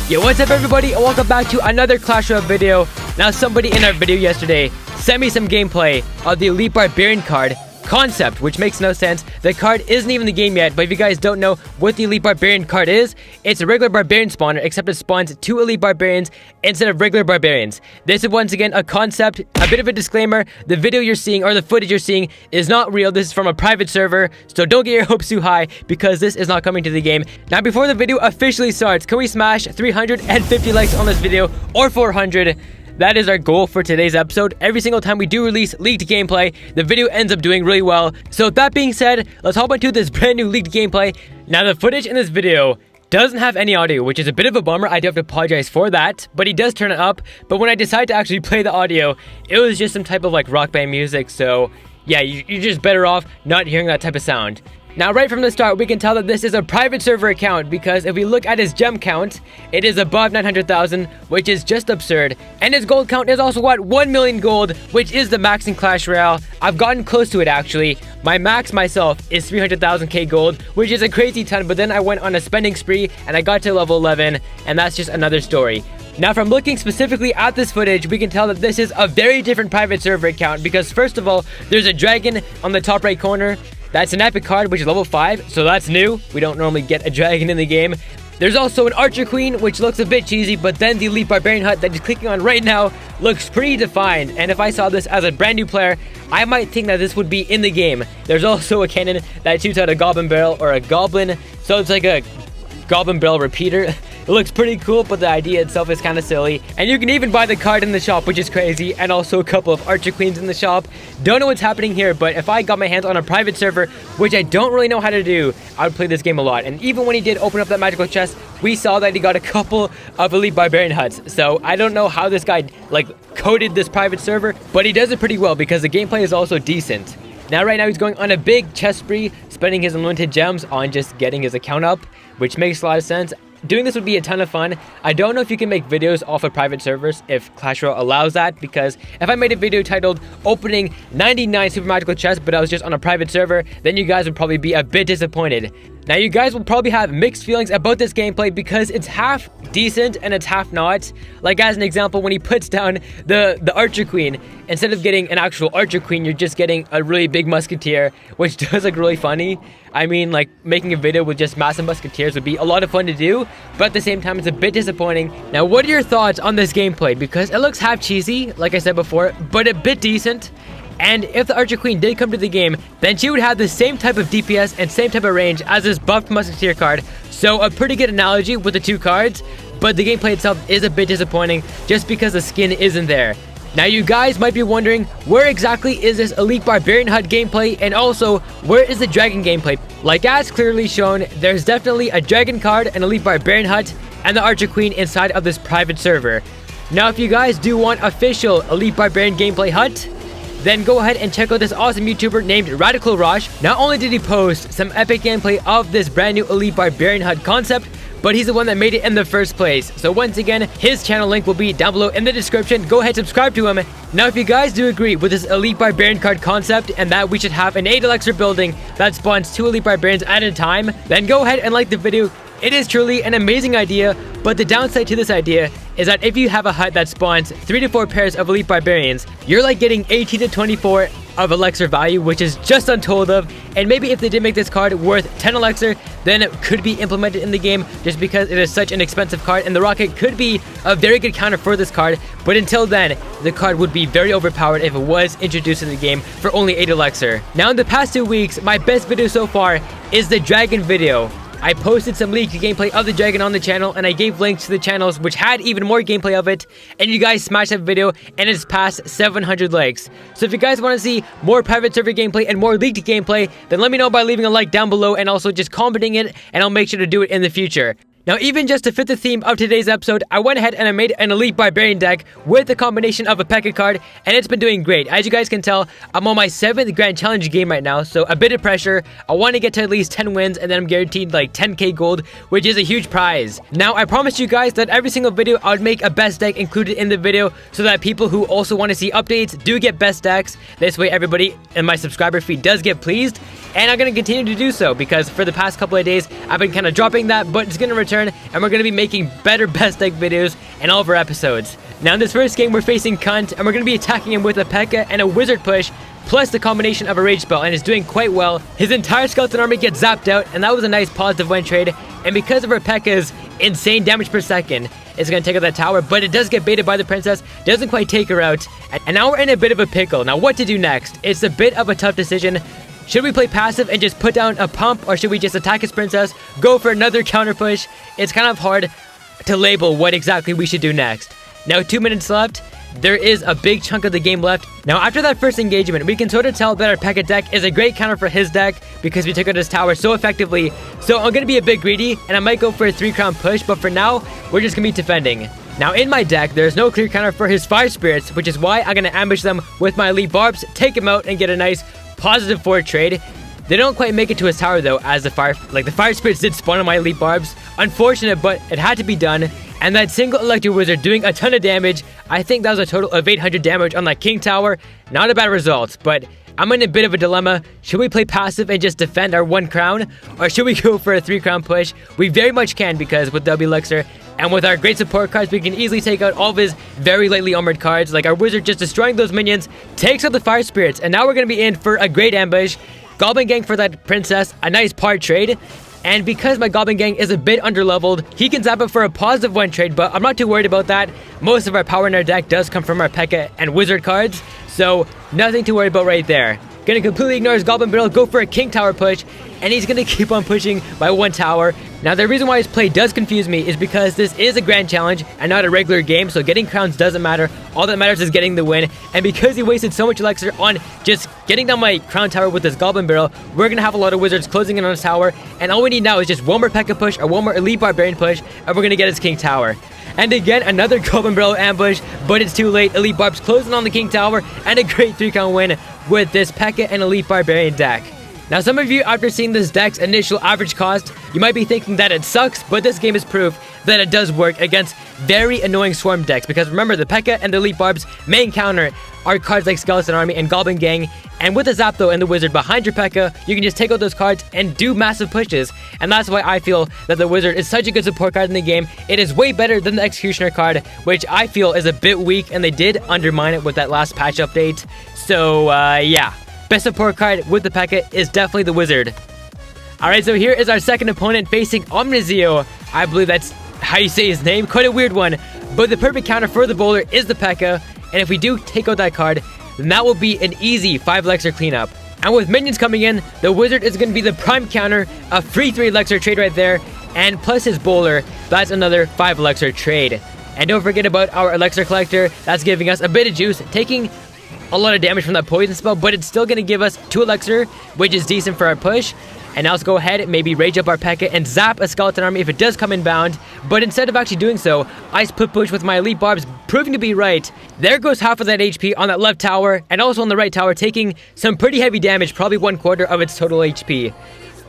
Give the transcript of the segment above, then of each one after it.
Yo, what's up everybody, and welcome back to another Clash Royale video. Now somebody in our video yesterday sent me some gameplay of the Elite Barbarian card concept, which makes no sense. The card isn't even the game yet, but if you guys don't know what the Elite Barbarian card is, it's a regular Barbarian spawner, except it spawns 2 Elite Barbarians instead of regular Barbarians. This is once again a concept. A bit of a disclaimer, the video you're seeing, or the footage you're seeing, is not real. This is from a private server, so don't get your hopes too high, because this is not coming to the game. Now before the video officially starts, can we smash 350 likes on this video, or 400? That is our goal for today's episode. Every single time we do release leaked gameplay, the video ends up doing really well. So with that being said, let's hop into this brand new leaked gameplay. Now the footage in this video doesn't have any audio, which is a bit of a bummer. I do have to apologize for that, but he does turn it up. But when I decided to actually play the audio, it was just some type of like rock band music. So yeah, you're just better off not hearing that type of sound. Now, right from the start, we can tell that this is a private server account, because if we look at his gem count, it is above 900,000, which is just absurd. And his gold count is also at 1 million gold, which is the max in Clash Royale. I've gotten close to it, actually. My max myself is 300,000k gold, which is a crazy ton, but then I went on a spending spree, and I got to level 11, and that's just another story. Now, from looking specifically at this footage, we can tell that this is a very different private server account, because first of all, there's a dragon on the top right corner. That's an epic card, which is level 5, so that's new. We don't normally get a dragon in the game. There's also an Archer Queen, which looks a bit cheesy, but then the Elite Barbarian hut that he's clicking on right now looks pretty defined. And if I saw this as a brand new player, I might think that this would be in the game. There's also a cannon that shoots out a goblin barrel, or a goblin, so it's like a goblin barrel repeater. It looks pretty cool, but the idea itself is kind of silly. And you can even buy the card in the shop, which is crazy, and also a couple of Archer Queens in the shop. Don't know what's happening here, but if I got my hands on a private server, which I don't really know how to do, I would play this game a lot. And even when he did open up that magical chest, we saw that he got a couple of Elite Barbarian huts. So I don't know how this guy like coded this private server, but he does it pretty well, because the gameplay is also decent. Now, right now, he's going on a big chest spree, spending his unlimited gems on just getting his account up, which makes a lot of sense. Doing this would be a ton of fun. I don't know if you can make videos off of private servers if Clash Royale allows that, because if I made a video titled opening 99 super magical chests, but I was just on a private server, then you guys would probably be a bit disappointed. Now, you guys will probably have mixed feelings about this gameplay, because it's half decent and it's half not. Like, as an example, when he puts down the Archer Queen, instead of getting an actual Archer Queen, you're just getting a really big Musketeer, which does look really funny. I mean, like, making a video with just massive Musketeers would be a lot of fun to do, but at the same time, it's a bit disappointing. Now, what are your thoughts on this gameplay? Because it looks half cheesy, like I said before, but a bit decent. And if the Archer Queen did come to the game, then she would have the same type of DPS and same type of range as this buffed Musketeer card. So a pretty good analogy with the two cards, but the gameplay itself is a bit disappointing just because the skin isn't there. Now, you guys might be wondering, where exactly is this Elite Barbarian hut gameplay, and also, where is the dragon gameplay? Like as clearly shown, there's definitely a dragon card, an Elite Barbarian hut, and the Archer Queen inside of this private server. Now, if you guys do want official Elite Barbarian gameplay hut, then go ahead and check out this awesome YouTuber named Radical Rosh. Not only did he post some epic gameplay of this brand new Elite Barbarian hut concept, but he's the one that made it in the first place. So once again, his channel link will be down below in the description. Go ahead, subscribe to him. Now, if you guys do agree with this Elite Barbarian card concept, and that we should have an 8 elixir building that spawns 2 Elite Barbarians at a time, then go ahead and like the video. It is truly an amazing idea, but the downside to this idea is that if you have a hut that spawns 3 to 4 pairs of Elite Barbarians, you're like getting 18 to 24 of elixir value, which is just untold of. And maybe if they did make this card worth 10 elixir, then it could be implemented in the game, just because it is such an expensive card, and the rocket could be a very good counter for this card. But until then, the card would be very overpowered if it was introduced in the game for only 8 elixir. Now, in the past 2 weeks, my best video so far is the dragon video. I posted some leaked gameplay of the dragon on the channel, and I gave links to the channels which had even more gameplay of it, and you guys smashed that video, and it's past 700 likes. So if you guys want to see more private server gameplay and more leaked gameplay, then let me know by leaving a like down below, and also just commenting it, and I'll make sure to do it in the future. Now, even just to fit the theme of today's episode, I went ahead and I made an Elite Barbarian deck with a combination of a P.E.K.K.A card, and it's been doing great. As you guys can tell, I'm on my 7th Grand Challenge game right now, so a bit of pressure. I want to get to at least 10 wins, and then I'm guaranteed like 10k gold, which is a huge prize. Now, I promised you guys that every single video I would make a best deck included in the video, so that people who also want to see updates do get best decks. This way, everybody in my subscriber feed does get pleased, and I'm going to continue to do so, because for the past couple of days, I've been kind of dropping that, but it's going to return turn, and we're going to be making better best deck videos in all of our episodes. Now in this first game, we're facing Cunt, and we're going to be attacking him with a P.E.K.K.A. and a Wizard Push, plus the combination of a Rage Spell, and is doing quite well. His entire Skeleton Army gets zapped out, and that was a nice positive win trade. And because of our P.E.K.K.A.'s insane damage per second, it's going to take out that tower, but it does get baited by the princess, doesn't quite take her out, and now we're in a bit of a pickle. Now what to do next? It's a bit of a tough decision. Should we play passive and just put down a pump, or should we just attack his princess, go for another counter push? It's kind of hard to label what exactly we should do next. Now 2 minutes left. There is a big chunk of the game left. Now after that first engagement, we can sort of tell that our P.E.K.K.A. deck is a great counter for his deck because we took out his tower so effectively. So I'm going to be a bit greedy, and I might go for a 3-crown push, but for now, we're just going to be defending. Now in my deck, there's no clear counter for his Fire Spirits, which is why I'm going to ambush them with my Elite Barbs, take him out, and get a nice positive 4 trade. They don't quite make it to his tower though, as the Fire Spirits did spawn on my Elite Barbs. Unfortunate, but it had to be done. And that single Electric Wizard doing a ton of damage. I think that was a total of 800 damage on that King Tower. Not a bad result, but I'm in a bit of a dilemma. Should we play passive and just defend our 1 crown? Or should we go for a 3-crown push? We very much can, because with W Elixir and with our great support cards, we can easily take out all of his very lightly armored cards. Like our Wizard just destroying those minions, takes out the Fire Spirits, and now we're going to be in for a great ambush. Goblin Gang for that princess, a nice part trade. And because my Goblin Gang is a bit underleveled, he can zap it for a positive 1 trade, but I'm not too worried about that. Most of our power in our deck does come from our P.E.K.K.A. and Wizard cards, so nothing to worry about right there. Gonna completely ignore his Goblin Barrel, go for a King Tower push, and he's gonna keep on pushing by 1 tower. Now the reason why his play does confuse me is because this is a grand challenge and not a regular game, so getting crowns doesn't matter. All that matters is getting the win, and because he wasted so much elixir on just getting down my crown tower with his Goblin Barrel, we're gonna have a lot of wizards closing in on his tower, and all we need now is just 1 more P.E.K.K.A. push or 1 more Elite Barbarian push, and we're gonna get his King Tower. And again, another Goblin Barrel ambush, but it's too late. Elite Barb's closing on the King Tower, and a great 3-count win with this P.E.K.K.A. and Elite Barbarian deck. Now some of you, after seeing this deck's initial average cost, you might be thinking that it sucks, but this game is proof that it does work against very annoying swarm decks, because remember, the P.E.K.K.A. and the Elite Barb's main counter are cards like Skeleton Army and Goblin Gang, and with the Zapdo and the Wizard behind your P.E.K.K.A., you can just take out those cards and do massive pushes, and that's why I feel that the Wizard is such a good support card in the game. It is way better than the Executioner card, which I feel is a bit weak, and they did undermine it with that last patch update. So, yeah. Best support card with the P.E.K.K.A. is definitely the Wizard. Alright, so here is our second opponent facing Omnizio. I believe that's how you say his name. Quite a weird one. But the perfect counter for the bowler is the P.E.K.K.A. And if we do take out that card, then that will be an easy 5 elixir cleanup. And with minions coming in, the Wizard is going to be the prime counter. A free 3 elixir trade right there. And plus his bowler, that's another 5 elixir trade. And don't forget about our elixir collector. That's giving us a bit of juice, taking a lot of damage from that poison spell, but it's still going to give us 2 elixir, which is decent for our push. And now let's go ahead and maybe rage up our P.E.K.K.A. and zap a Skeleton Army if it does come inbound. But instead of actually doing so, I put push with my Elite Barbs, proving to be right. There goes half of that HP on that left tower, and also on the right tower, taking some pretty heavy damage, probably 1/4 of its total HP.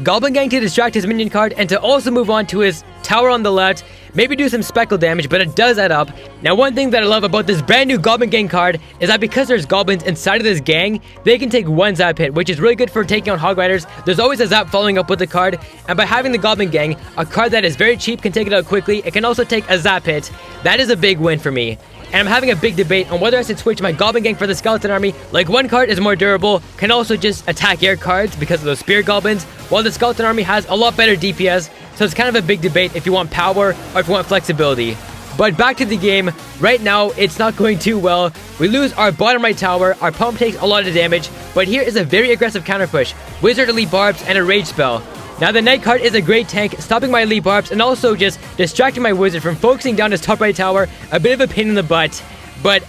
Goblin Gang to distract his minion card and to also move on to his tower on the left. Maybe do some speckle damage, but it does add up. Now one thing that I love about this brand new Goblin Gang card is that because there's goblins inside of this gang, they can take 1 zap hit, which is really good for taking out Hog Riders. There's always a zap following up with the card, and by having the Goblin Gang, a card that is very cheap can take it out quickly. It can also take a zap hit. That is a big win for me. And I'm having a big debate on whether I should switch my Goblin Gang for the Skeleton Army. Like, 1 card is more durable, can also just attack air cards because of those Spear Goblins, while the Skeleton Army has a lot better DPS, so it's kind of a big debate if you want power or if you want flexibility. But back to the game, right now it's not going too well. We lose our bottom right tower, our pump takes a lot of damage, but here is a very aggressive counter push. Wizard Elite Barbs and a Rage Spell. Now the Knight card is a great tank, stopping my Elite Barbs and also just distracting my Wizard from focusing down his top right tower. A bit of a pain in the butt, but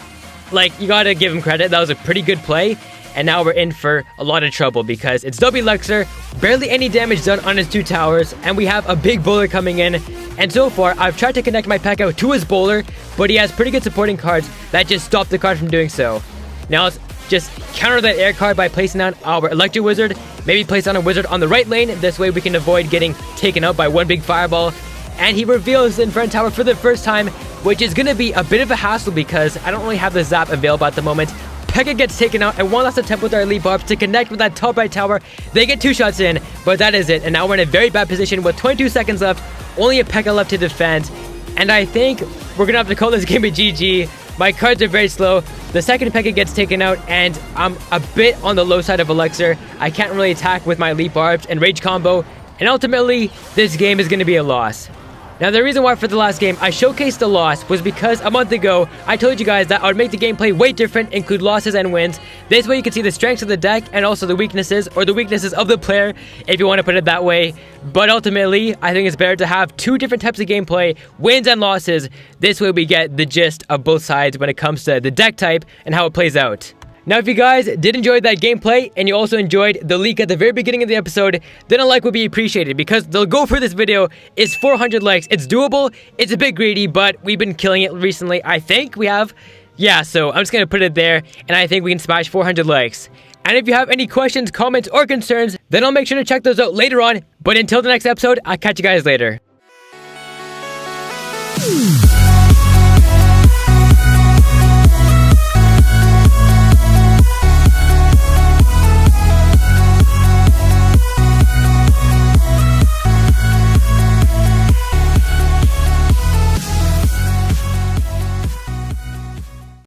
like, you gotta give him credit, that was a pretty good play. And now we're in for a lot of trouble because it's W Elixir, barely any damage done on his 2 towers, and we have a big bowler coming in. And so far, I've tried to connect my P.E.K.K.A. to his bowler, but he has pretty good supporting cards that just stop the card from doing so. Now let's just counter that air card by placing down our Electro Wizard, maybe place down a Wizard on the right lane. This way we can avoid getting taken out by 1 big fireball. And he reveals the Inferno Tower for the first time, which is going to be a bit of a hassle because I don't really have the zap available at the moment. P.E.K.K.A. gets taken out, and one last attempt with our Elite Barbs to connect with that top right tower. They get 2 shots in, but that is it. And now we're in a very bad position with 22 seconds left. only a P.E.K.K.A left to defend, and I think we're gonna have to call this game a GG. My cards are very slow. The second P.E.K.K.A gets taken out, and I'm a bit on the low side of Elixir. I can't really attack with my Elite Barbs and Rage combo, and ultimately, this game is gonna be a loss. Now, the reason why for the last game I showcased the loss was because a month ago, I told you guys that I would make the gameplay way different, include losses and wins. This way you can see the strengths of the deck and also the weaknesses, or the weaknesses of the player, if you want to put it that way. But ultimately, I think it's better to have two different types of gameplay, wins and losses. This way we get the gist of both sides when it comes to the deck type and how it plays out. Now, if you guys did enjoy that gameplay and you also enjoyed the leak at the very beginning of the episode, then a like would be appreciated, because the goal for this video is 400 likes. It's doable, it's a bit greedy, but we've been killing it recently. I think we have. Yeah, so I'm just going to put it there, and I think we can smash 400 likes. And if you have any questions, comments, or concerns, then I'll make sure to check those out later on. But until the next episode, I'll catch you guys later.